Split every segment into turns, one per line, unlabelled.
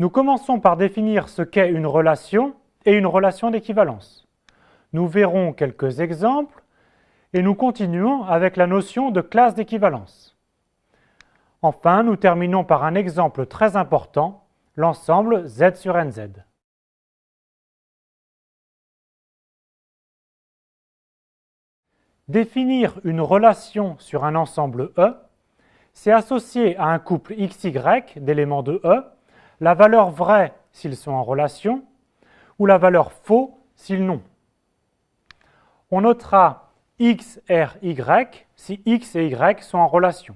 Nous commençons par définir ce qu'est une relation et une relation d'équivalence. Nous verrons quelques exemples et nous continuons avec la notion de classe d'équivalence. Enfin, nous terminons par un exemple très important, l'ensemble Z sur NZ. Définir une relation sur un ensemble E, c'est associer à un couple XY d'éléments de E la valeur vraie s'ils sont en relation ou la valeur faux s'ils n'ont. On notera X, R, Y si X et Y sont en relation.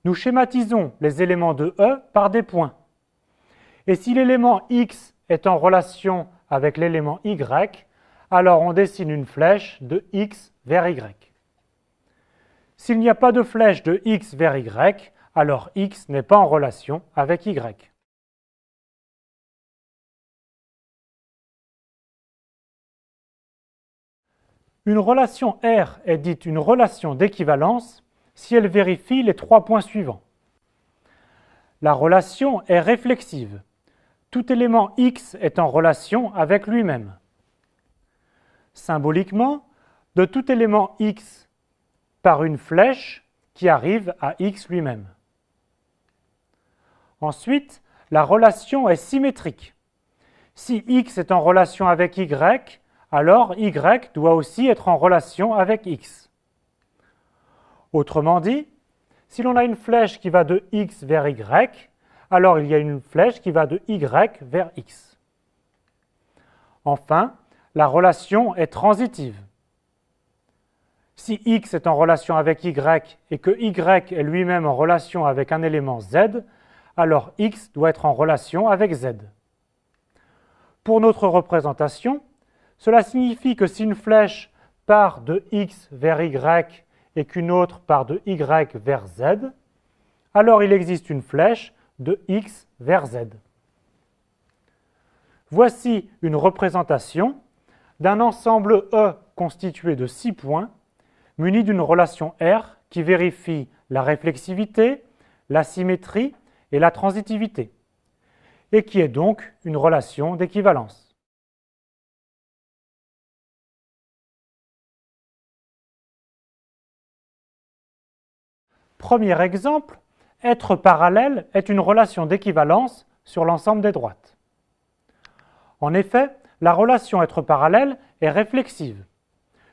Nous schématisons les éléments de E par des points. Et si l'élément X est en relation avec l'élément Y, alors on dessine une flèche de X vers Y. S'il n'y a pas de flèche de X vers Y, alors X n'est pas en relation avec Y. Une relation R est dite une relation d'équivalence si elle vérifie les 3 points suivants. La relation est réflexive. Tout élément X est en relation avec lui-même. Symboliquement, de tout élément X par une flèche qui arrive à X lui-même. Ensuite, la relation est symétrique. Si X est en relation avec Y, alors Y doit aussi être en relation avec X. Autrement dit, si l'on a une flèche qui va de X vers Y, alors il y a une flèche qui va de Y vers X. Enfin, la relation est transitive. Si X est en relation avec Y et que Y est lui-même en relation avec un élément Z, alors X doit être en relation avec Z. Pour notre représentation, cela signifie que si une flèche part de X vers Y et qu'une autre part de Y vers Z, alors il existe une flèche de X vers Z. Voici une représentation d'un ensemble E constitué de 6 points, muni d'une relation R qui vérifie la réflexivité, la symétrie et la transitivité, et qui est donc une relation d'équivalence. Premier exemple, être parallèle est une relation d'équivalence sur l'ensemble des droites. En effet, la relation être parallèle est réflexive.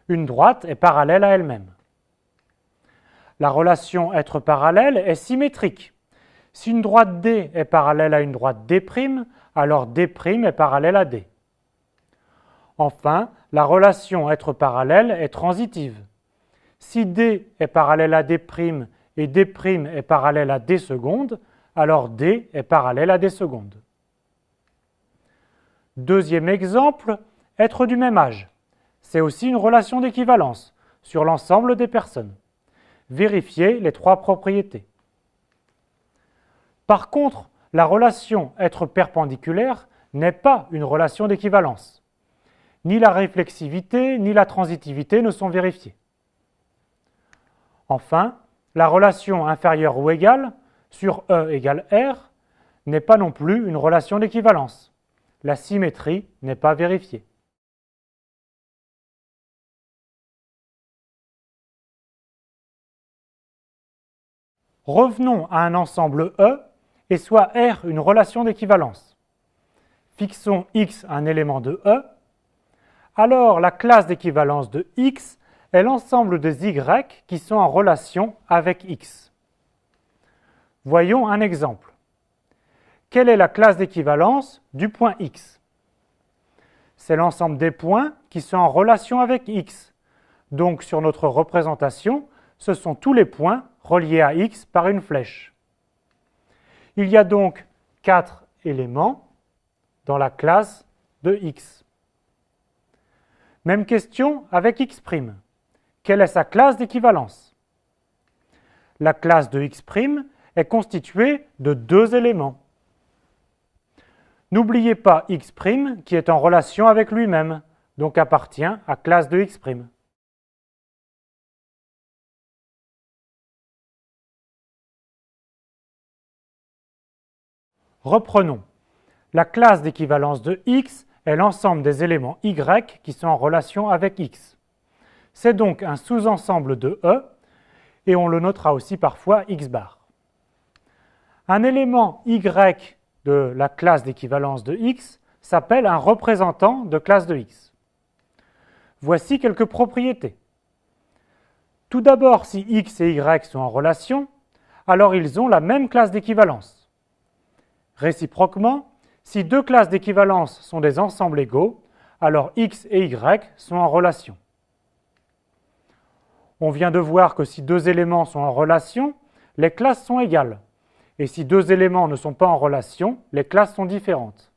Une droite est parallèle à elle-même. La relation être parallèle est symétrique. Si une droite D est parallèle à une droite D', alors D' est parallèle à D. Enfin, la relation être parallèle est transitive. Si D est parallèle à D' et D' est parallèle à D seconde, alors D est parallèle à D seconde. Deuxième exemple, être du même âge. C'est aussi une relation d'équivalence sur l'ensemble des personnes. Vérifiez les 3 propriétés. Par contre, la relation être perpendiculaire n'est pas une relation d'équivalence. Ni la réflexivité ni la transitivité ne sont vérifiées. Enfin, la relation inférieure ou égale sur E égale R n'est pas non plus une relation d'équivalence. La symétrie n'est pas vérifiée. Revenons à un ensemble E et soit R une relation d'équivalence. Fixons X un élément de E. Alors la classe d'équivalence de X est l'ensemble des Y qui sont en relation avec X. Voyons un exemple. Quelle est la classe d'équivalence du point X? C'est l'ensemble des points qui sont en relation avec X. Donc sur notre représentation, ce sont tous les points reliés à X par une flèche. Il y a donc 4 éléments dans la classe de X. Même question avec X'. Quelle est sa classe d'équivalence? La classe de X' est constituée de 2 éléments. N'oubliez pas X' qui est en relation avec lui-même, donc appartient à classe de X'. Reprenons. La classe d'équivalence de x est l'ensemble des éléments y qui sont en relation avec x. C'est donc un sous-ensemble de E, et on le notera aussi parfois x bar. Un élément y de la classe d'équivalence de x s'appelle un représentant de classe de x. Voici quelques propriétés. Tout d'abord, si x et y sont en relation, alors ils ont la même classe d'équivalence. Réciproquement, si deux classes d'équivalence sont des ensembles égaux, alors x et y sont en relation. On vient de voir que si deux éléments sont en relation, les classes sont égales. Et si deux éléments ne sont pas en relation, les classes sont différentes.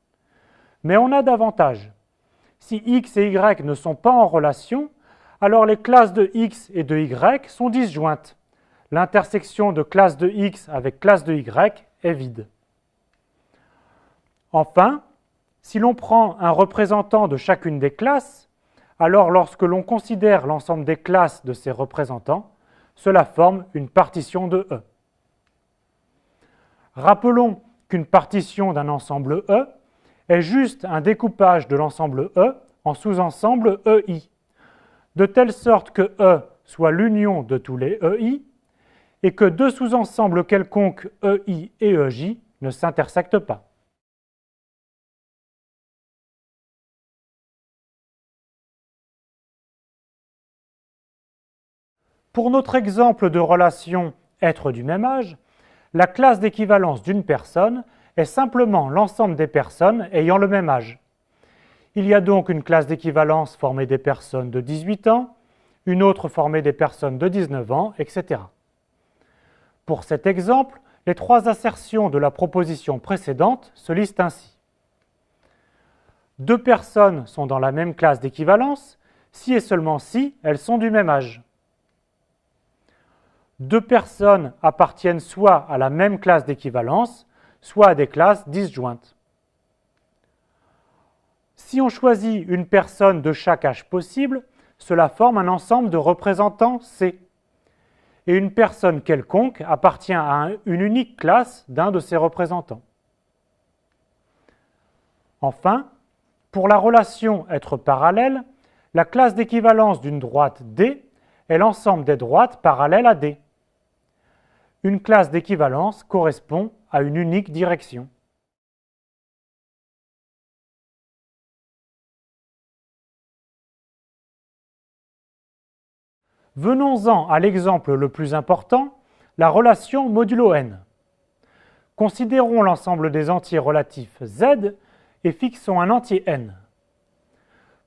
Mais on a davantage. Si x et y ne sont pas en relation, alors les classes de x et de y sont disjointes. L'intersection de classe de x avec classe de y est vide. Enfin, si l'on prend un représentant de chacune des classes, alors lorsque l'on considère l'ensemble des classes de ces représentants, cela forme une partition de E. Rappelons qu'une partition d'un ensemble E est juste un découpage de l'ensemble E en sous-ensembles EI, de telle sorte que E soit l'union de tous les EI et que deux sous-ensembles quelconques EI et EJ ne s'intersectent pas. Pour notre exemple de relation être du même âge, la classe d'équivalence d'une personne est simplement l'ensemble des personnes ayant le même âge. Il y a donc une classe d'équivalence formée des personnes de 18 ans, une autre formée des personnes de 19 ans, etc. Pour cet exemple, les trois assertions de la proposition précédente se lisent ainsi. Deux personnes sont dans la même classe d'équivalence si et seulement si elles sont du même âge. Deux personnes appartiennent soit à la même classe d'équivalence, soit à des classes disjointes. Si on choisit une personne de chaque âge possible, cela forme un ensemble de représentants C. Et une personne quelconque appartient à une unique classe d'un de ces représentants. Enfin, pour la relation être parallèle, la classe d'équivalence d'une droite D est l'ensemble des droites parallèles à D. Une classe d'équivalence correspond à une unique direction. Venons-en à l'exemple le plus important, la relation modulo n. Considérons l'ensemble des entiers relatifs z et fixons un entier n.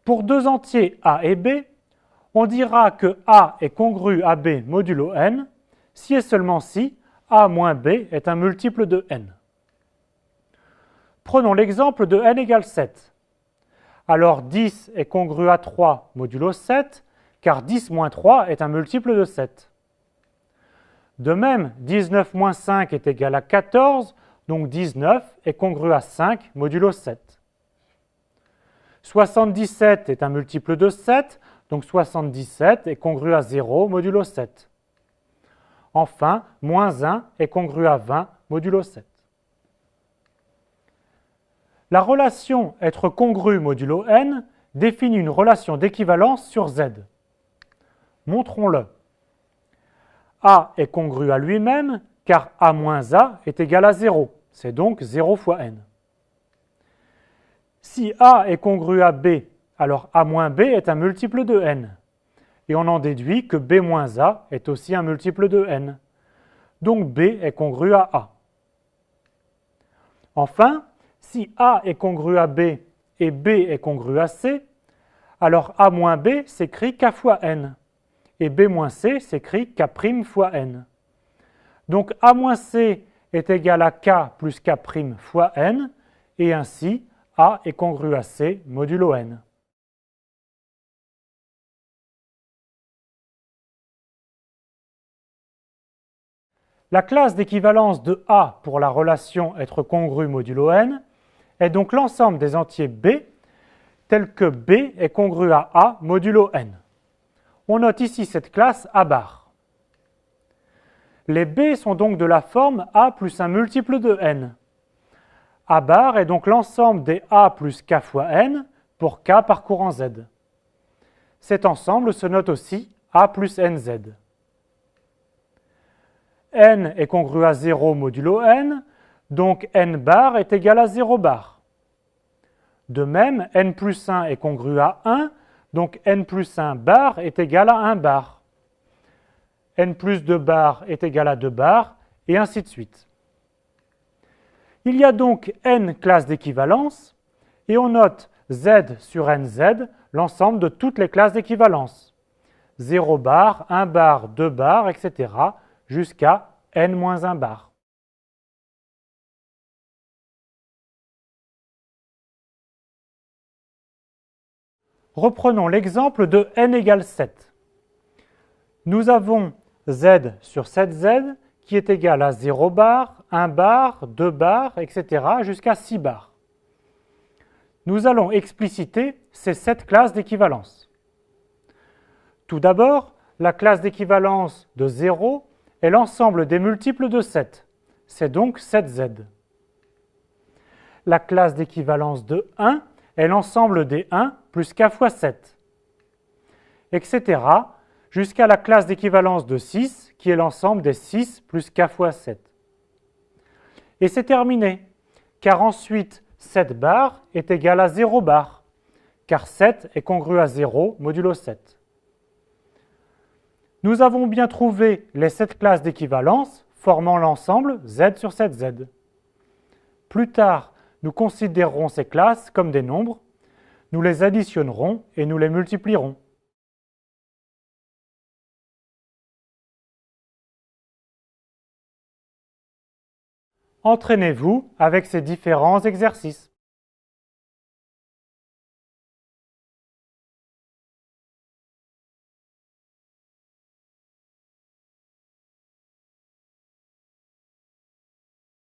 Pour deux entiers a et b, on dira que a est congru à b modulo n si et seulement si a moins b est un multiple de n. Prenons l'exemple de n égale 7. Alors 10 est congru à 3 modulo 7, car 10 moins 3 est un multiple de 7. De même, 19 moins 5 est égal à 14, donc 19 est congru à 5 modulo 7. 77 est un multiple de 7, donc 77 est congru à 0 modulo 7. Enfin, moins 1 est congru à 20 modulo 7. La relation être congru modulo n définit une relation d'équivalence sur z. Montrons-le. A est congru à lui-même, car A moins A est égal à 0. C'est donc 0 fois n. Si A est congru à B, alors A moins B est un multiple de n. Et on en déduit que B moins A est aussi un multiple de n. Donc B est congru à A. Enfin, si A est congru à B et B est congru à C, alors A moins B s'écrit K fois n. Et B moins C s'écrit K' fois n. Donc A moins C est égal à K plus K' fois n, et ainsi A est congru à C modulo n. La classe d'équivalence de A pour la relation être congru modulo n est donc l'ensemble des entiers B tel que B est congru à A modulo n. On note ici cette classe A bar. Les B sont donc de la forme A plus un multiple de n. A bar est donc l'ensemble des A plus K fois N pour K parcourant Z. Cet ensemble se note aussi A plus NZ. N est congru à 0 modulo N, donc N bar est égal à 0 bar. De même, N plus 1 est congru à 1, donc N plus 1 bar est égal à 1 bar. N plus 2 bar est égal à 2 bar, et ainsi de suite. Il y a donc N classes d'équivalence, et on note Z sur NZ, l'ensemble de toutes les classes d'équivalence. 0 bar, 1 bar, 2 bar, etc. jusqu'à N-1 bar. Reprenons l'exemple de N égale 7. Nous avons Z sur 7Z qui est égal à 0 bar, 1 bar, 2 bar, etc. jusqu'à 6 bars. Nous allons expliciter ces 7 classes d'équivalence. Tout d'abord, la classe d'équivalence de 0 est l'ensemble des multiples de 7. C'est donc 7Z. La classe d'équivalence de 1 est l'ensemble des 1 plus K fois 7, etc. jusqu'à la classe d'équivalence de 6, qui est l'ensemble des 6 plus K fois 7. Et c'est terminé, car ensuite 7 bar est égal à 0 bar, car 7 est congru à 0 modulo 7. Nous avons bien trouvé les 7 classes d'équivalence formant l'ensemble Z sur 7Z. Plus tard, nous considérerons ces classes comme des nombres, nous les additionnerons et nous les multiplierons. Entraînez-vous avec ces différents exercices.